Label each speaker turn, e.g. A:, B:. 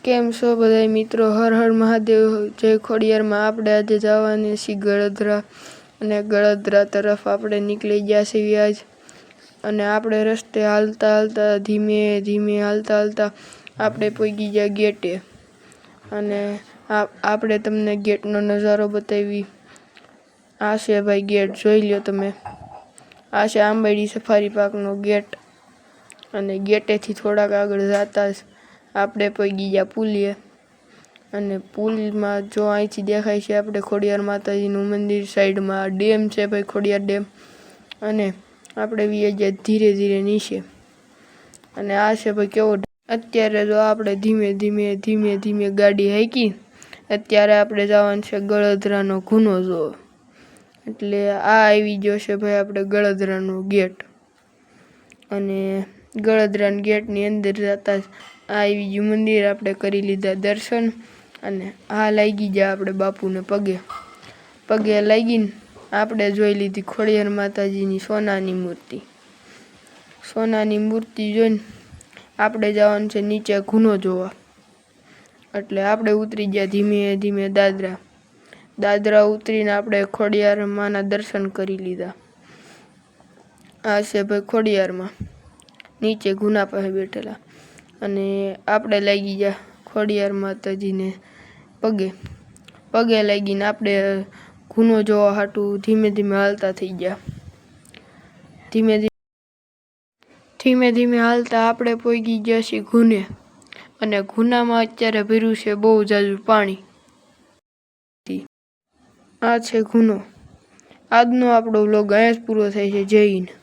A: કેમ છો બધા મિત્રો? હર હર મહાદેવ, જય ખોડિયારમાં. આપણે આજે જવાની છીએ ગળધરા, અને ગળધરા તરફ આપણે નીકળી ગયા છીએ આજ. અને આપણે રસ્તે હાલતા હાલતા ધીમે ધીમે હાલતા આપણે પહોંચી ગયા ગેટે. અને આપણે તમને ગેટનો નજારો બતાવી. આ છે ભાઈ ગેટ, જોઈ લો તમે. આ છે આંબાડી સફારી પાર્કનો ગેટ. અને ગેટેથી થોડાક આગળ જતા જ આપણે પહોંચી ગયા પુલીએ. અને પુલમાં જો અહીંથી દેખાય છે આપણે ખોડિયાર માતાજીનું મંદિર, સાઈડમાં ડેમ છે ભાઈ, ખોડિયાર ડેમ. અને આપણે વીએ ગયા ધીરે ધીરે નીચે. અને આ છે ભાઈ કેવો અત્યારે જો આપણે ધીમે ધીમે ગાડી હાંકી. અત્યારે આપણે જવાનું છે ગળધરાનો ગુનો જોવો. એટલે આ આવી ગયો છે ભાઈ આપણે ગળધરાનો ગેટ. અને ગળધરાના ગેટની અંદર જતા જ આ આવી ગયું મંદિર. આપણે કરી લીધા દર્શન. અને આ લાગી ગયા આપણે બાપુને પગે લાગીને આપણે જોઈ લીધી ખોડિયાર માતાજીની સોનાની મૂર્તિ. સોનાની મૂર્તિ જોઈને આપણે જવાનું છે નીચે ગુનો જોવા. એટલે આપણે ઉતરી ગયા ધીમે ધીમે દાદરા ઉતરીને આપણે ખોડિયાર માના દર્શન કરી લીધા. આ છે ભાઈ ખોડિયારમાં નીચે ગુના પાસે બેઠેલા. અને આપણે લાગી ગયા ખોડિયાર માતાજીને પગે લાગીને આપણે ગુનો જોવા હાટું ધીમે ધીમે હાલતા થઈ ગયા. ધીમે ધીમે હાલતા આપણે પહોંચી ગયા છીએ ગુને. અને ગુનામાં અત્યારે ભર્યું છે બહુ જાજુ પાણી. આ છે ગુનો. આજનો આપણો વ્લોગ અહીંયા જ પૂરો થાય છે. જય હિન્દ.